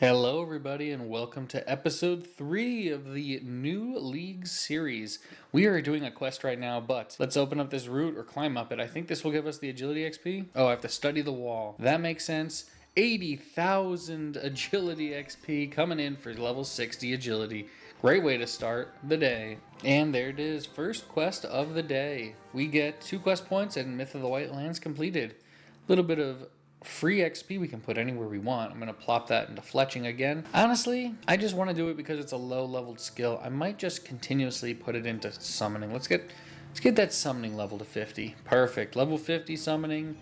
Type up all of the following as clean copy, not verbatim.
Hello, everybody, and welcome to episode 3 of the new League series. We are doing a quest right now, but let's open up this route or climb up it. I think this will give us the agility XP. Oh, I have to study the wall. That makes sense. 80,000 agility XP coming in for level 60 agility. Great way to start the day. And there it is, first quest of the day. We get 2 quest points and Myth of the White Lands completed. A little bit of free XP we can put anywhere we want. I'm going to plop that into fletching again. Honestly, I just want to do it because it's a low-leveled skill. I might just continuously put it into summoning. Let's get that summoning level to 50. Perfect. Level 50 summoning.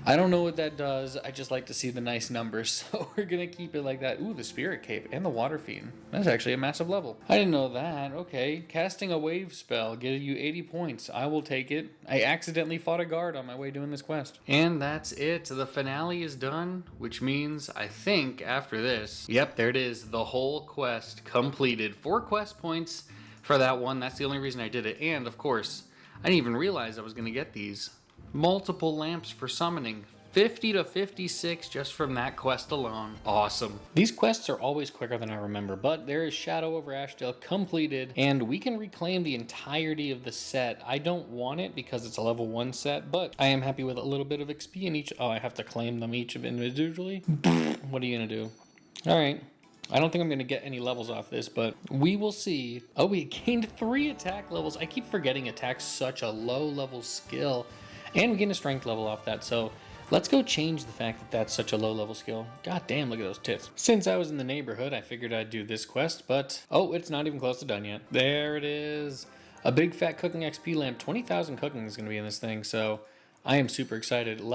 I don't know what that does. I just like to see the nice numbers, so we're going to keep it like that. Ooh, the Spirit Cape and the Water Fiend. That's actually a massive level. I didn't know that. Okay, casting a wave spell, give you 80 points. I will take it. I accidentally fought a guard on my way doing this quest. And that's it. The finale is done, which means I think after this, yep, there it is. The whole quest completed. 4 quest points for that one. That's the only reason I did it. And, of course, I didn't even realize I was going to get these. Multiple lamps for summoning. 50 to 56 just from that quest alone. Awesome. These quests are always quicker than I remember, but there is Shadow over Ashdale completed, and we can reclaim the entirety of the set. I don't want it because it's a level 1 set, but I am happy with a little bit of XP in each. Oh, I have to claim them each individually? What are you going to do? Alright. I don't think I'm going to get any levels off this, but we will see. Oh, we gained 3 attack levels. I keep forgetting attack's such a low-level skill. And we gain a strength level off that, so let's go change the fact that that's such a low-level skill. God damn, look at those tits. Since I was in the neighborhood, I figured I'd do this quest, but oh, it's not even close to done yet. There it is. A big fat cooking XP lamp. 20,000 cooking is going to be in this thing, so I am super excited. 2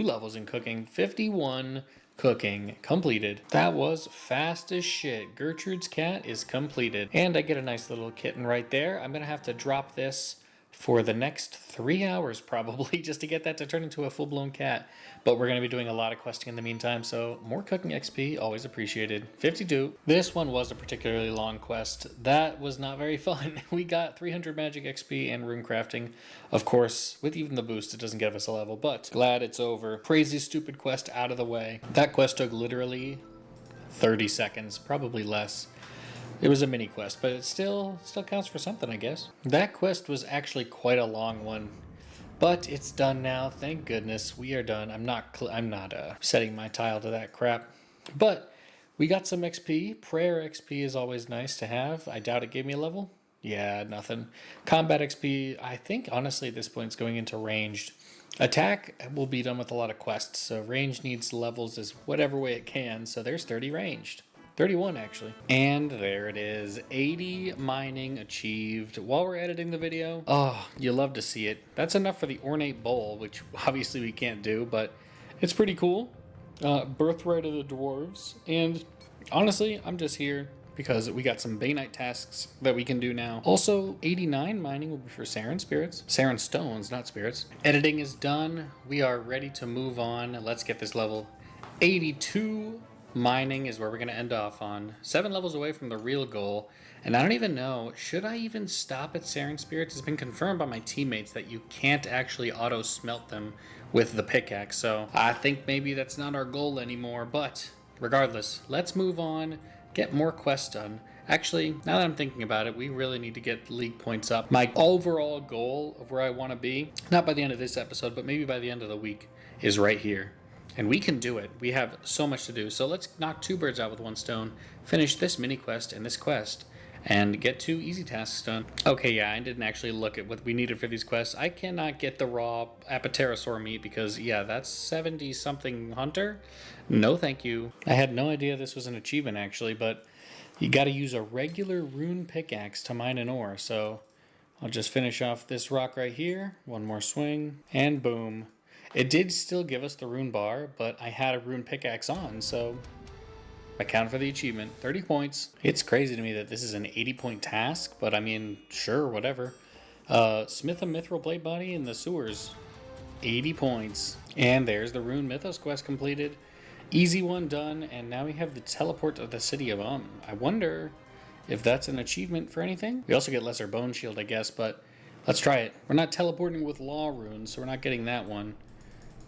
levels in cooking. 51 cooking completed. That was fast as shit. Gertrude's cat is completed. And I get a nice little kitten right there. I'm going to have to drop this for the next 3 hours probably just to get that to turn into a full-blown cat. But we're going to be doing a lot of questing in the meantime, so more cooking XP, always appreciated. 52. This one was a particularly long quest. That was not very fun. We got 300 magic XP and rune crafting. Of course, with even the boost, it doesn't give us a level, but glad it's over. Crazy stupid quest out of the way. That quest took literally 30 seconds, probably less. It was a mini quest, but it still counts for something, I guess. That quest was actually quite a long one, but it's done now. Thank goodness we are done. I'm not setting my tile to that crap, but we got some XP. Prayer XP is always nice to have. I doubt it gave me a level. Yeah, nothing. Combat XP. I think honestly at this point it's going into ranged. Attack will be done with a lot of quests, so range needs levels as whatever way it can. So there's 30 ranged. 31 actually. And there it is. 80 mining achieved while we're editing the video. Oh, you love to see it. That's enough for the ornate bowl, which obviously we can't do, but it's pretty cool. Birthright of the dwarves. And honestly, I'm just here because we got some Bainite tasks that we can do now. Also, 89 mining will be for Sarin spirits. Sarin stones, not spirits. Editing is done. We are ready to move on. Let's get this level. 82 mining is where we're going to end off on. 7 levels away from the real goal. And I don't even know, should I even stop at Sarin Spirits? It's been confirmed by my teammates that you can't actually auto-smelt them with the pickaxe. So I think maybe that's not our goal anymore. But regardless, let's move on, get more quests done. Actually, now that I'm thinking about it, we really need to get league points up. My overall goal of where I want to be, not by the end of this episode, but maybe by the end of the week, is right here. And we can do it. We have so much to do. So let's knock 2 birds out with 1 stone, finish this mini quest and this quest, and get 2 easy tasks done. Okay, yeah, I didn't actually look at what we needed for these quests. I cannot get the raw apaterasaur meat because, yeah, that's 70-something hunter. No thank you. I had no idea this was an achievement, actually, but you got to use a regular rune pickaxe to mine an ore. So I'll just finish off this rock right here. 1 more swing, and boom. It did still give us the rune bar, but I had a rune pickaxe on, so I count for the achievement. 30 points. It's crazy to me that this is an 80-point task, but I mean, sure, whatever. Smith a mithril blade body in the sewers. 80 points. And there's the rune mythos quest completed. Easy one done, and now we have the teleport to the city of I wonder if that's an achievement for anything. We also get lesser bone shield, I guess, but let's try it. We're not teleporting with law runes, so we're not getting that one.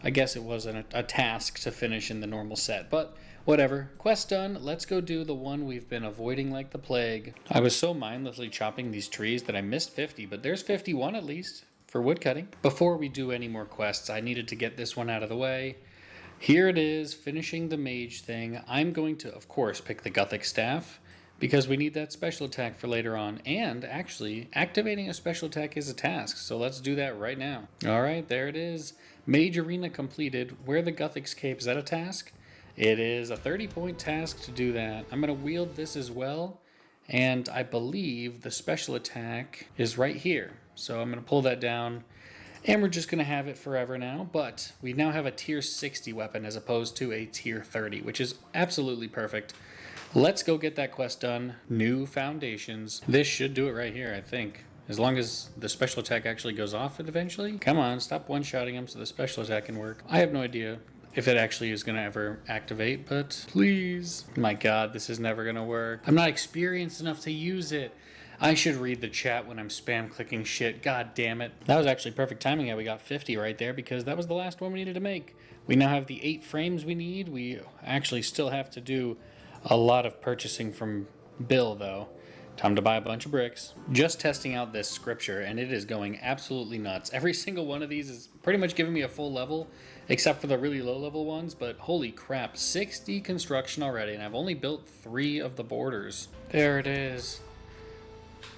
I guess it was a task to finish in the normal set, but Whatever. Quest done. Let's go do the one we've been avoiding like the plague. I was so mindlessly chopping these trees that I missed 50, but there's 51 at least for woodcutting. Before we do any more quests, I needed to get this one out of the way. Here it is, finishing the mage thing. I'm going to, of course, pick the Gothic Staff because we need that special attack for later on. And actually, activating a special attack is a task, so let's do that right now. All right, there it is. Mage Arena completed. Wear the Gothic's Cape. Is that a task? It is a 30-point task to do that. I'm going to wield this as well, and I believe the special attack is right here. So I'm going to pull that down. And we're just going to have it forever now, but we now have a tier 60 weapon as opposed to a tier 30, which is absolutely perfect. Let's go get that quest done. New foundations. This should do it right here, I think. As long as the special attack actually goes off eventually. Come on, stop one-shotting him so the special attack can work. I have no idea if it actually is going to ever activate, but please. My God, this is never going to work. I'm not experienced enough to use it. I should read the chat when I'm spam clicking shit. God damn it. That was actually perfect timing. We got 50 right there because that was the last one we needed to make. We now have the 8 frames we need. We actually still have to do a lot of purchasing from Bill though. Time to buy a bunch of bricks. Just testing out this scripture and it is going absolutely nuts. Every single one of these is pretty much giving me a full level except for the really low level ones, but holy crap, 60 construction already and I've only built 3 of the borders. There it is.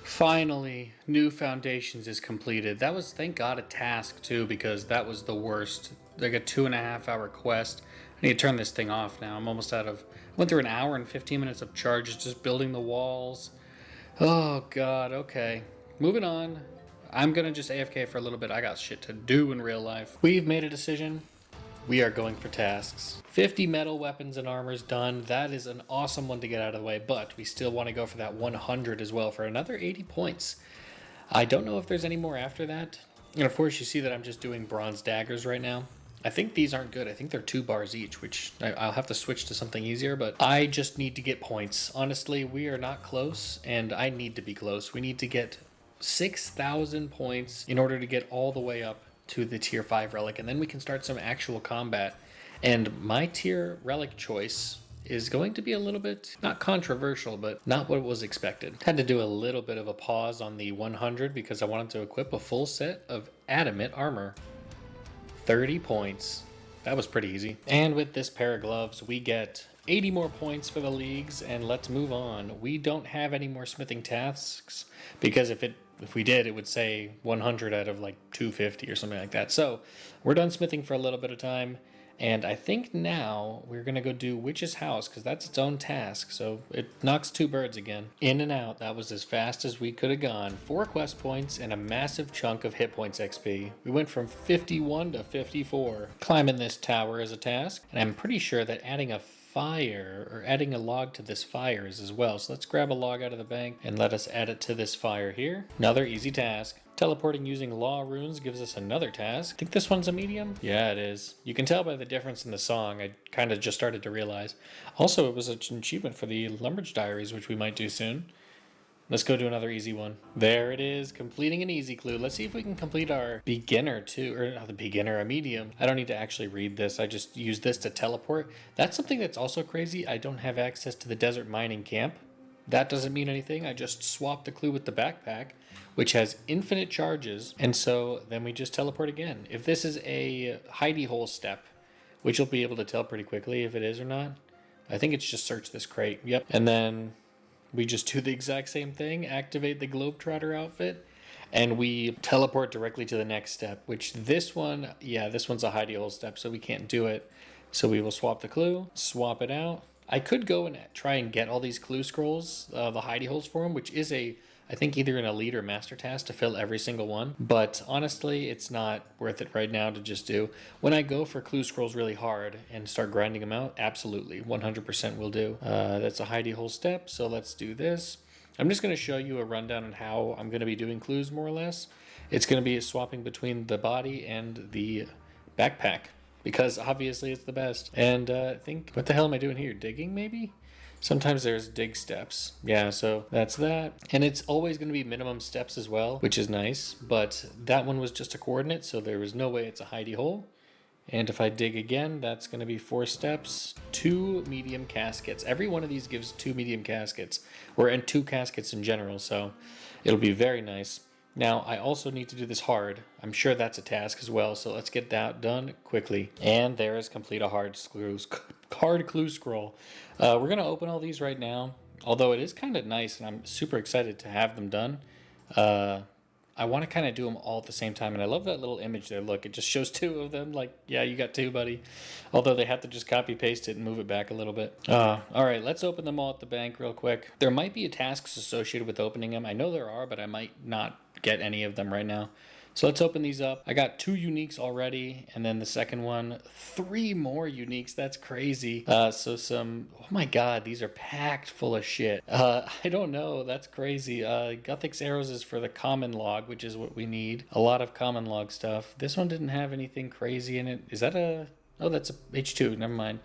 Finally, new foundations is completed. That was, thank God, a task too, because that was the worst. Like a 2.5-hour quest. I need to turn this thing off now. I'm almost out of, I went through an hour and 15 minutes of charges just building the walls. Oh God, okay. Moving on. I'm gonna just AFK for a little bit. I got shit to do in real life. We've made a decision. We are going for tasks. 50 metal weapons and armors done. That is an awesome one to get out of the way, but we still want to go for that 100 as well for another 80 points. I don't know if there's any more after that. And of course you see that I'm just doing bronze daggers right now. I think these aren't good. I think they're 2 bars each, which I'll have to switch to something easier, but I just need to get points. Honestly, we are not close, and I need to be close. We need to get 6,000 points in order to get all the way up to the tier 5 relic, and then we can start some actual combat. And my tier relic choice is going to be a little bit, not controversial, but not what was expected. Had to do a little bit of a pause on the 100 because I wanted to equip a full set of adamant armor. 30 points. That was pretty easy. And with this pair of gloves, we get 80 more points for the leagues, and let's move on. We don't have any more smithing tasks because if we did, it would say 100 out of like 250 or something like that. So we're done smithing for a little bit of time. And I think now we're going to go do Witch's House because that's its own task. So it knocks 2 birds again. In and out. That was as fast as we could have gone. 4 quest points and a massive chunk of hit points XP. We went from 51 to 54. Climbing this tower is a task. And I'm pretty sure that adding a fire or adding a log to this fire is as well. So let's grab a log out of the bank and let us add it to this fire here. Another easy task. Teleporting using law runes gives us another task. I think this one's a medium? Yeah, it is. You can tell by the difference in the song. I kind of just started to realize. Also, it was an achievement for the Lumbridge Diaries, which we might do soon. Let's go do another easy one. There it is, completing an easy clue. Let's see if we can complete our beginner too, or not the beginner, a medium. I don't need to actually read this. I just use this to teleport. That's something that's also crazy. I don't have access to the desert mining camp. That doesn't mean anything. I just swapped the clue with the backpack, which has infinite charges, and so then we just teleport again. If this is a hidey hole step, which you'll be able to tell pretty quickly if it is or not, I think it's just search this crate. Yep. And then we just do the exact same thing, activate the Globetrotter outfit, and we teleport directly to the next step, which this one, yeah, this one's a hidey hole step, so we can't do it. So we will swap the clue, swap it out. I could go and try and get all these clue scrolls, the hidey holes for them, which is I think either an elite or master task to fill every single one. But honestly, it's not worth it right now to just do. When I go for clue scrolls really hard and start grinding them out, absolutely, 100% will do. That's a hidey hole step, so let's do this. I'm just going to show you a rundown on how I'm going to be doing clues more or less. It's going to be swapping between the body and the backpack, because obviously it's the best. And I think, what the hell am I doing here? Digging maybe? Sometimes there's dig steps. Yeah, so that's that. And it's always going to be minimum steps as well, which is nice. But that one was just a coordinate, so there was no way it's a hidey hole. And if I dig again, that's going to be 4 steps, 2 medium caskets. Every one of these gives 2 medium caskets, and 2 caskets in general, so it'll be very nice. Now, I also need to do this hard. I'm sure that's a task as well, so let's get that done quickly. And there is complete a hard clue scroll. We're going to open all these right now, although it is kind of nice, and I'm super excited to have them done. I want to kind of do them all at the same time, and I love that little image there. Look, it just shows 2 of them, like, yeah, you got 2, buddy. Although they have to just copy paste it and move it back a little bit. All right, let's open them all at the bank real quick. There might be tasks associated with opening them. I know there are, but I might not get any of them right now. So let's open these up. I got 2 uniques already, and then the second one, 3 more uniques. That's crazy. Oh my god, these are packed full of shit. I don't know, that's crazy. Guthix Arrows is for the common log, which is what we need. A lot of common log stuff. This one didn't have anything crazy in it. Is that oh, that's a H2, never mind.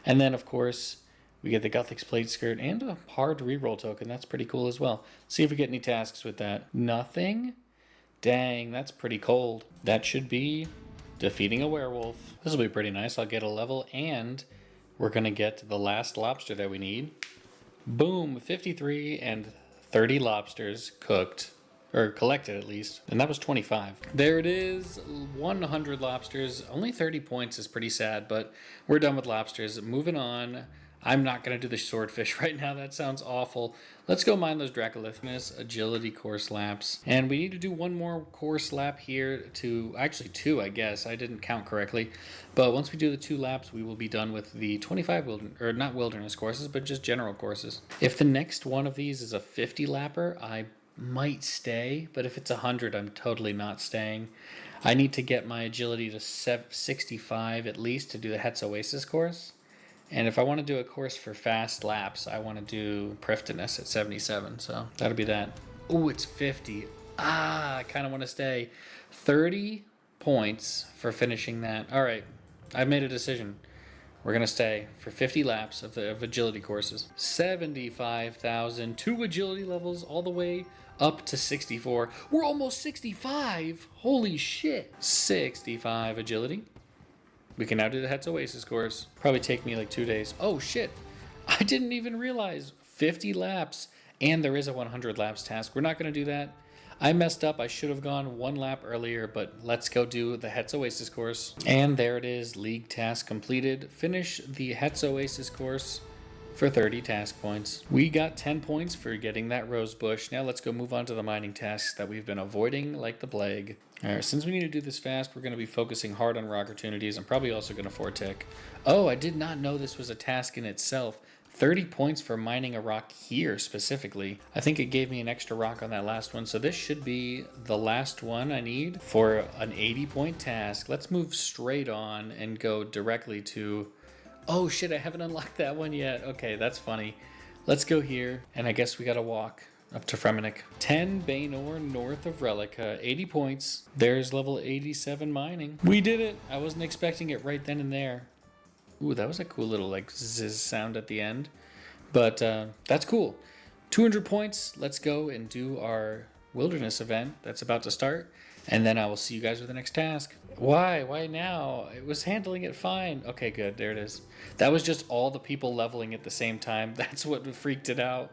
And then, of course, we get the Guthix Plate Skirt and a hard reroll token. That's pretty cool as well. See if we get any tasks with that. Nothing? Dang, that's pretty cold. That should be defeating a werewolf. This will be pretty nice. I'll get a level, and we're going to get the last lobster that we need. Boom, 53 and 30 lobsters cooked. Or collected, at least. And that was 25. There it is, 100 lobsters. Only 30 points is pretty sad, but we're done with lobsters. Moving on. I'm not going to do the swordfish right now. That sounds awful. Let's go mine those Dracolithmus agility course laps. And we need to do 1 more course lap here actually 2, I guess. I didn't count correctly. But once we do the 2 laps, we will be done with the 25 not wilderness courses, but just general courses. If the next one of these is a 50 lapper, I might stay. But if it's 100, I'm totally not staying. I need to get my agility to 65 at least to do the Hetz Oasis course. And if I want to do a course for fast laps, I want to do Priftiness at 77. So that'll be that. Ooh, it's 50. I kind of want to stay. 30 points for finishing that. All right, I've made a decision. We're going to stay for 50 laps of agility courses. 75,000, 2 agility levels all the way up to 64. We're almost 65. Holy shit. 65 agility. We can now do the Hetz Oasis course. Probably take me like 2 days. Oh shit, I didn't even realize 50 laps and there is a 100 laps task. We're not going to do that. I messed up. I should have gone 1 lap earlier, but let's go do the Hetz Oasis course. And there it is, league task completed. Finish the Hetz Oasis course for 30 task points. We got 10 points for getting that rose bush. Now let's go move on to the mining tasks that we've been avoiding like the plague. Alright, since we need to do this fast, we're going to be focusing hard on rock opportunities. I'm probably also going to Fortec. Oh, I did not know this was a task in itself. 30 points for mining a rock here specifically. I think it gave me an extra rock on that last one, so this should be the last one I need for an 80-point task. Let's move straight on and go directly to... Oh shit, I haven't unlocked that one yet. Okay, that's funny. Let's go here, and I guess we gotta walk up to Fremenic. 10 Baynor north of Relic, 80 points. There's level 87 mining. We did it! I wasn't expecting it right then and there. Ooh, that was a cool little like zzz sound at the end. But that's cool. 200 points. Let's go and do our wilderness event that's about to start. And then I will see you guys with the next task. Why? Why now? It was handling it fine. Okay, good. There it is. That was just all the people leveling at the same time. That's what freaked it out.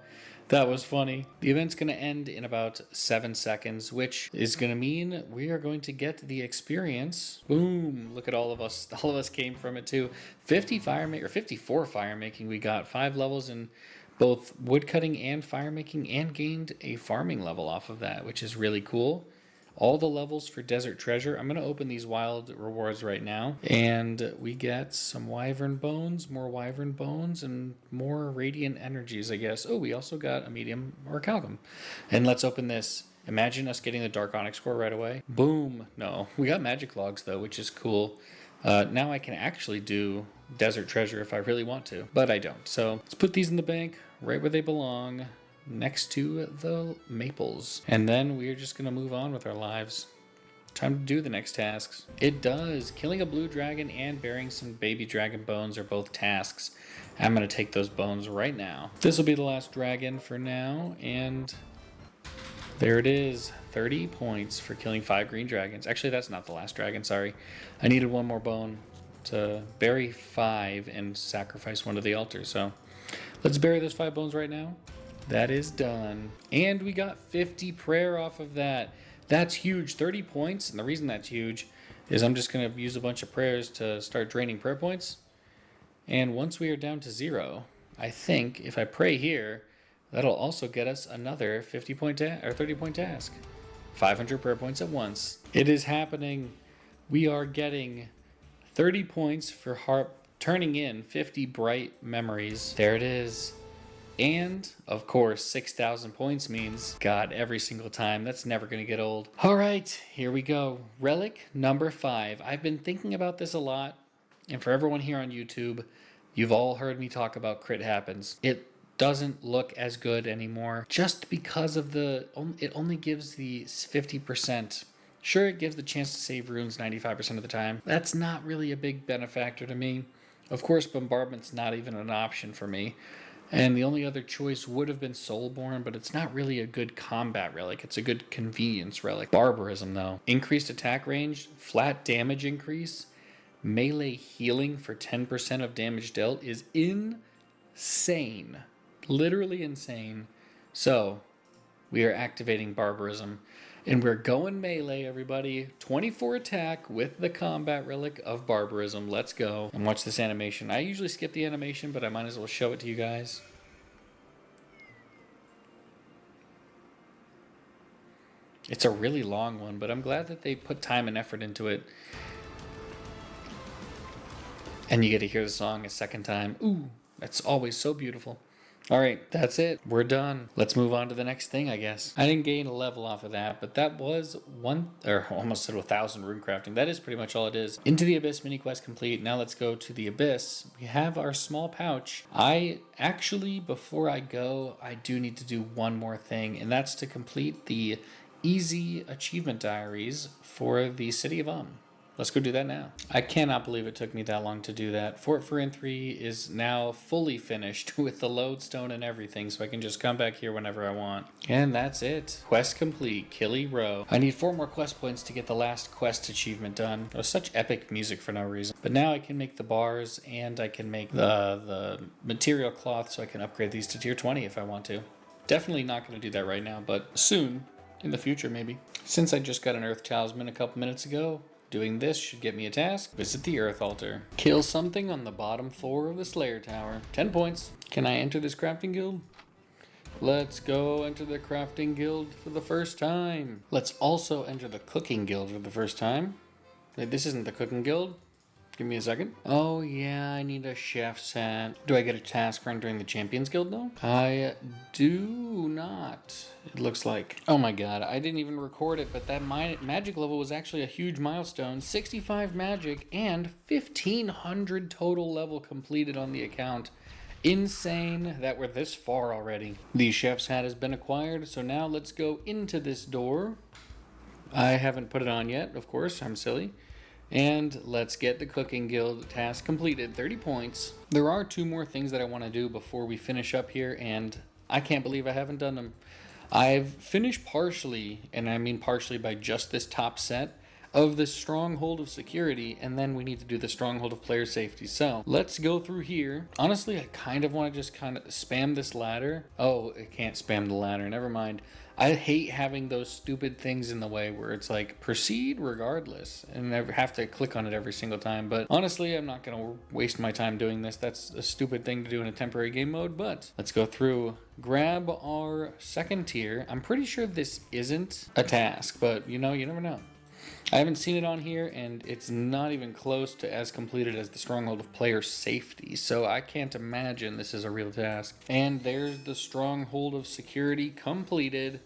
That was funny. The event's going to end in about 7 seconds, which is going to mean we are going to get the experience. Boom. Look at all of us. All of us came from it too. 54 fire making. We got 5 levels in both woodcutting and fire making and gained a farming level off of that, which is really cool. All the levels for Desert Treasure. I'm going to open these wild rewards right now. And we get some Wyvern Bones, more Wyvern Bones, and more Radiant Energies, I guess. Oh, we also got a Medium Orichalcum. And let's open this. Imagine us getting the Dark Onyx core right away. Boom. No, we got Magic Logs, though, which is cool. Now I can actually do Desert Treasure if I really want to, but I don't. So let's put these in the bank right where they belong, next to the maples. And then we're just going to move on with our lives. Time to do the next tasks. It does. Killing a blue dragon and burying some baby dragon bones are both tasks. I'm going to take those bones right now. This will be the last dragon for now, and there it is. 30 points for killing 5 green dragons. Actually, that's not the last dragon, sorry. I needed 1 more bone. to bury 5 and sacrifice 1 to the altar. So let's bury those 5 bones right now. That is done. And we got 50 prayer off of that. That's huge. 30 points. And the reason that's huge is I'm just going to use a bunch of prayers to start draining prayer points. And once we are down to 0, I think if I pray here, that'll also get us another 50-point or 30-point task. 500 prayer points at once. It is happening. We are getting 30 points for turning in 50 bright memories. There it is. And, of course, 6,000 points means God every single time. That's never going to get old. All right, here we go. Relic number 5. I've been thinking about this a lot. And for everyone here on YouTube, you've all heard me talk about crit happens. It doesn't look as good anymore just because of it only gives the 50%. Sure, it gives the chance to save runes 95% of the time. That's not really a big benefactor to me. Of course, bombardment's not even an option for me. And the only other choice would have been Soulborn, but it's not really a good combat relic. It's a good convenience relic. Barbarism, though. Increased attack range, flat damage increase, melee healing for 10% of damage dealt is insane. Literally insane. So, we are activating Barbarism. And we're going melee, everybody. 24 attack with the combat relic of Barbarism. Let's go. And watch this animation. I usually skip the animation, but I might as well show it to you guys. It's a really long one, but I'm glad that they put time and effort into it. And you get to hear the song a second time. Ooh, that's always so beautiful. All right, that's it. We're done. Let's move on to the next thing, I guess. I didn't gain a level off of that, but that was almost said 1,000 rune crafting. That is pretty much all it is. Into the Abyss mini quest complete. Now let's go to the Abyss. We have our small pouch. Before I go, I do need to do one more thing, and that's to complete the easy achievement diaries for the city of Let's go do that now. I cannot believe it took me that long to do that. Fort Furin 3 is now fully finished with the lodestone and everything, so I can just come back here whenever I want. And that's it. Quest complete. Killy Row. I need 4 more quest points to get the last quest achievement done. It was such epic music for no reason. But now I can make the bars, and I can make the material cloth, so I can upgrade these to tier 20 if I want to. Definitely not going to do that right now, but soon. In the future, maybe. Since I just got an Earth Talisman a couple minutes ago, doing this should get me a task. Visit the Earth Altar. Kill something on the bottom floor of the Slayer Tower. 10 points. Can I enter this crafting guild? Let's go enter the crafting guild for the first time. Let's also enter the cooking guild for the first time. Wait, this isn't the cooking guild. Give me a second. Oh yeah, I need a chef's hat. Do I get a task for entering the Champions Guild though? I do not. It looks like. Oh my god, I didn't even record it, but that magic level was actually a huge milestone. 65 magic and 1,500 total level completed on the account. Insane that we're this far already. The chef's hat has been acquired, so now let's go into this door. I haven't put it on yet, of course, I'm silly. And let's get the cooking guild task completed. 30 points. There are 2 more things that I want to do before we finish up here, and I can't believe I haven't done them. I've finished partially, and I mean partially by just this top set, of the Stronghold of Security, and then we need to do the Stronghold of Player Safety. So let's go through here. Honestly, I kind of want to just kind of spam this ladder. Oh, I can't spam the ladder. Never mind. I hate having those stupid things in the way where it's like proceed regardless and I have to click on it every single time. But honestly, I'm not going to waste my time doing this. That's a stupid thing to do in a temporary game mode. But let's go through, grab our second tier. I'm pretty sure this isn't a task, but you know, you never know. I haven't seen it on here, and it's not even close to as completed as the Stronghold of Player Safety, so I can't imagine this is a real task. And there's the Stronghold of Security completed.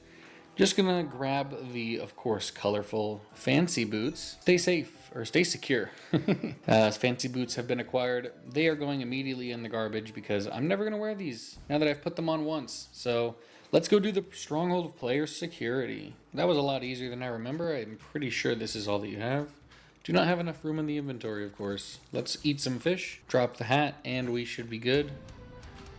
Just gonna grab the, of course, colorful fancy boots. Stay safe, or stay secure. Fancy boots have been acquired. They are going immediately in the garbage because I'm never gonna wear these now that I've put them on once. So let's go do the Stronghold of Player Security. That was a lot easier than I remember. I'm pretty sure this is all that you have. Do not have enough room in the inventory, of course. Let's eat some fish, drop the hat, and we should be good.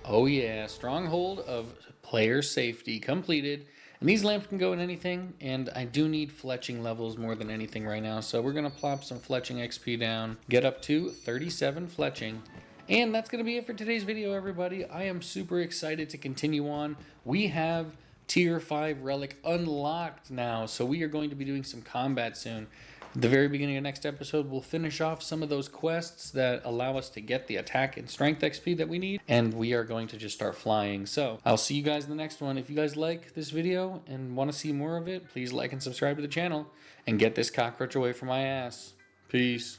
Oh yeah, Stronghold of Player Safety completed. And these lamps can go in anything, and I do need fletching levels more than anything right now. So we're going to plop some fletching XP down, get up to 37 fletching. And that's going to be it for today's video, everybody. I am super excited to continue on. We have tier 5 relic unlocked now, so we are going to be doing some combat soon. At the very beginning of next episode, we'll finish off some of those quests that allow us to get the attack and strength XP that we need, and we are going to just start flying. So I'll see you guys in the next one. If you guys like this video and want to see more of it, please like and subscribe to the channel and get this cockroach away from my ass. Peace.